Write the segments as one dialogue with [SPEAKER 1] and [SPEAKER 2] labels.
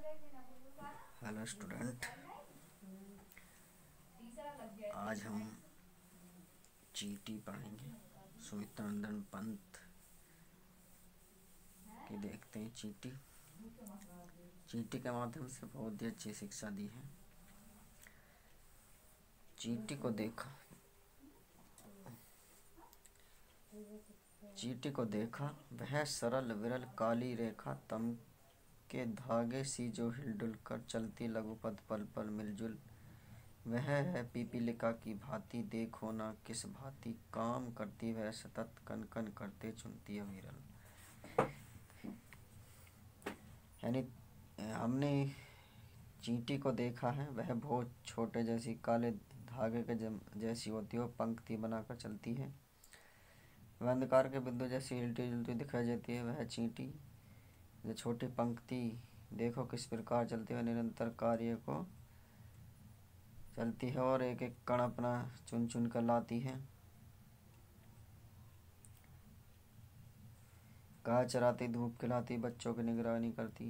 [SPEAKER 1] Hello student, आज हम चींटी पढ़ेंगे। सुमित्रानंदन पंत की देखते हैं। चींटी के माध्यम से बहुत ही अच्छी शिक्षा दी है। चींटी को देखा वह सरल विरल काली रेखा तम के धागे सी जो हिलडुल कर चलती लघुपद पल पल मिलजुल। वह है पीपीलिका की भांति देखो ना किस भांति काम करती वह सतत कन कन करते चुनती है विरल। यानी हमने चींटी को देखा है, वह बहुत छोटे जैसी काले धागे के जैसी होती है, पंक्ति बनाकर चलती है। वह अंधकार के बिंदु जैसी हिलती जुलती दिखाई देती है। वह चींटी जो छोटी पंक्ति देखो किस प्रकार चलती है, निरंतर कार्य को चलती है और एक एक कण अपना चुन चुन कर लाती है। गाय चराती, धूप खिलाती, बच्चों की निगरानी करती।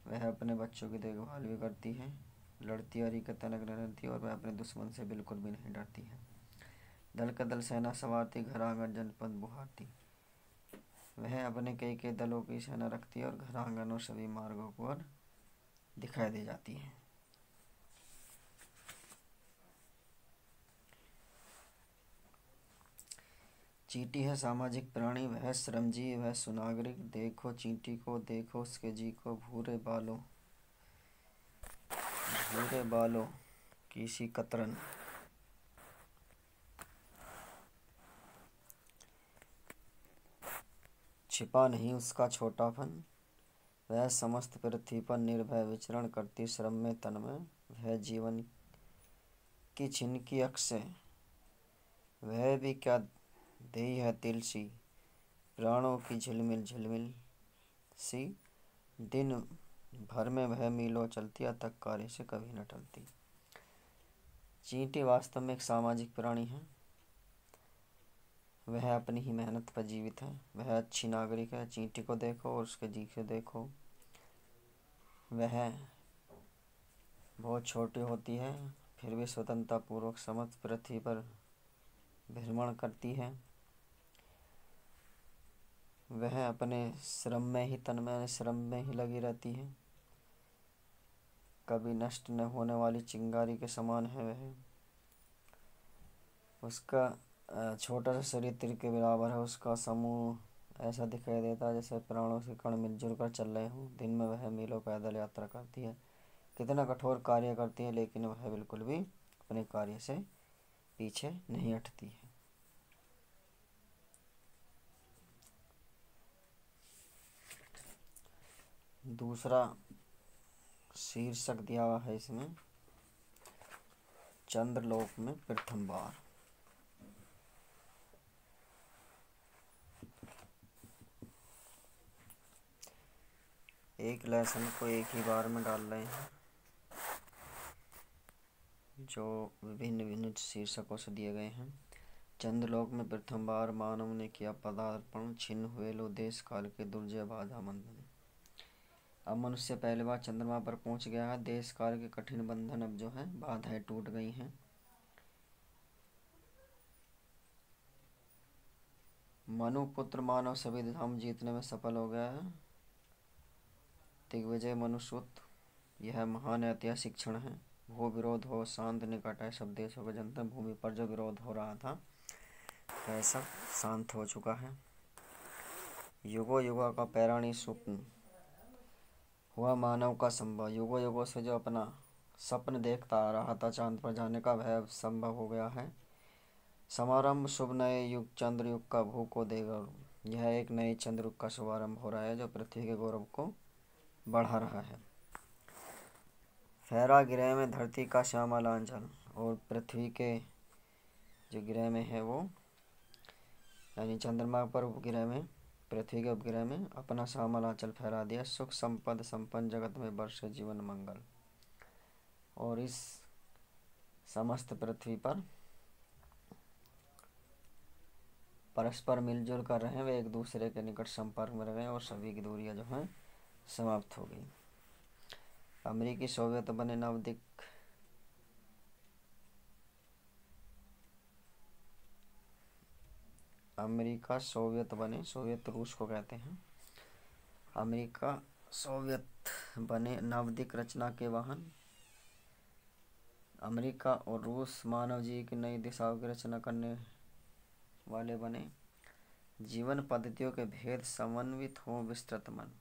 [SPEAKER 1] वह अपने बच्चों की देखभाल भी करती है। लड़ती हरी के तनक न रहती और वह अपने दुश्मन से बिल्कुल भी नहीं डरती है। दल के दल सेना सवारती, घर आंगन जनपद बुहारती। वह अपने कई दलों की सेना रखती है और घर आंगन और सभी मार्गों पर दिखाई दे जाती है। चींटी है सामाजिक प्राणी, वह श्रमजीव, वह सुनागरिक। देखो चींटी को, देखो उसके जी को, भूरे बालों की सी कतरन। छिपा नहीं उसका छोटापन, वह समस्त पृथ्वी पर निर्भय विचरण करती श्रम में तन में। वह जीवन की छिन की अक्ष, वह भी क्या देई है तिल सी। प्राणों की झिलमिल झिलमिल सी, दिन भर में वह मीलों चलती, अथक कार्य से कभी न टलती। चींटी वास्तव में एक सामाजिक प्राणी है। वह अपनी ही मेहनत पर जीवित है। वह अच्छी नागरिक है। चींटी को देखो और उसके जी को देखो। वह बहुत छोटी होती है, फिर भी स्वतंत्रता पूर्वक समस्त पृथ्वी पर भ्रमण करती है। वह अपने श्रम में ही तन्मय, श्रम में ही लगी रहती है। कभी नष्ट न होने वाली चिंगारी के समान है वह। उसका छोटा सा शरीर तीर के बराबर है। उसका समूह ऐसा दिखाई देता है जैसे प्राणों से कण मिलजुल कर चल रहे हों। दिन में वह मीलों पैदल यात्रा करती है, कितना कठोर कार्य करती है, लेकिन वह बिल्कुल भी अपने कार्य से पीछे नहीं हटती है। दूसरा शीर्षक दिया हुआ है इसमें, चंद्रलोक में प्रथम बार। एक लेसन को एक ही बार में डाल रहे हैं, जो विभिन्न विभिन्न शीर्षकों से दिए गए हैं। चंद्रलोक में प्रथम बार मानव ने किया पदार्पण, छिन्न हुए लो देश काल के दुर्जय बाधा बंधन। अब मनुष्य पहली बार चंद्रमा पर पहुंच गया है। देश काल के कठिन बंधन अब जो है बाधाएं टूट गई हैं। मनु पुत्र मानव सभी धाम जीतने में सफल हो गया है। दिग्विजय मनुसूत, यह महान ऐतिहासिक क्षण है। भू विरोध हो, शांत निकट है, सब देशों के जनता भूमि पर जो विरोध हो रहा था वह सब शांत हो चुका है। युगों युगों का पैराणी स्वप्न हुआ मानव का संभव। युगों युगों से जो अपना स्वप्न देखता आ रहा था चांद पर जाने का, वह संभव हो गया है। समारंभ शुभ नए युग, चंद्र युग का भू को देगा। यह एक नए चंद्र युग का शुभारंभ हो रहा है जो पृथ्वी के गौरव को बढ़ा रहा है। फहरा गिरह में धरती का श्यामल आंचल, और पृथ्वी के जो गिरह में है वो, यानी चंद्रमा पर उपग्रह में, पृथ्वी के उपग्रह में अपना श्यामल आंचल फहरा दिया। सुख संपद संपन्न जगत में वर्षे जीवन मंगल। और इस समस्त पृथ्वी पर परस्पर मिलजुल कर रहे हैं, वे एक दूसरे के निकट संपर्क में रह गए और सभी की दूरियां जो हैं समाप्त हो गई। अमेरिकी सोवियत बने नवदिक। अमेरिका सोवियत बने, सोवियत रूस को कहते हैं। अमेरिका सोवियत बने नवदिक रचना के वाहन। अमेरिका और रूस मानव जीवन की नई दिशाओं की रचना करने वाले बने। जीवन पद्धतियों के भेद समन्वित हो विस्तृत मन।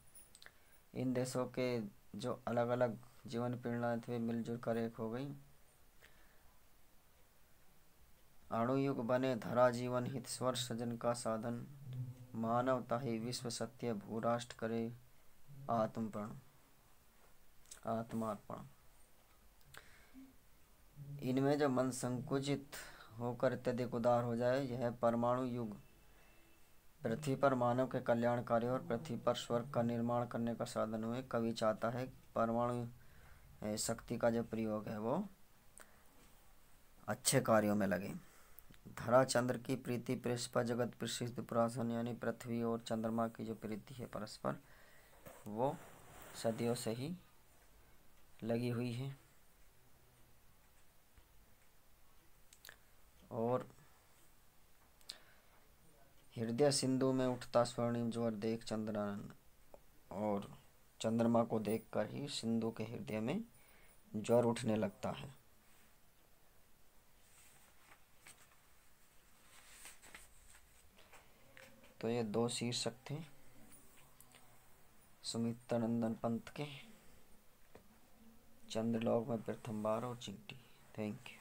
[SPEAKER 1] इन देशों के जो अलग अलग जीवन प्रेरणाएं थे मिलजुल कर एक हो गई। अणुयुग बने धरा जीवन हित स्वर सृजन का साधन। मानवता ही विश्व सत्य भूराष्ट्र करे आत्मार्पण। इनमें जो मन संकुचित होकर अत्यधिक उदार हो जाए, यह परमाणु युग पृथ्वी पर मानव के कल्याण कार्य और पृथ्वी पर स्वर्ग का निर्माण करने का साधन हुए। कवि चाहता है कि परमाणु शक्ति का जो प्रयोग है वो अच्छे कार्यों में लगे। धरा चंद्र की प्रीति परस्पर जगत प्रसिद्ध पुरासन, यानी पृथ्वी और चंद्रमा की जो प्रीति है परस्पर, वो सदियों से ही लगी हुई है। और हृदय सिंधु में उठता स्वर्णिम ज्वर देख चंद्रानंद, और चंद्रमा को देखकर ही सिंधु के हृदय में ज्वर उठने लगता है। तो ये 2 शीर्षक थे सुमित्रानंदन पंत के, चंद्रलोक में प्रथम बार और चिंटी। Thank you.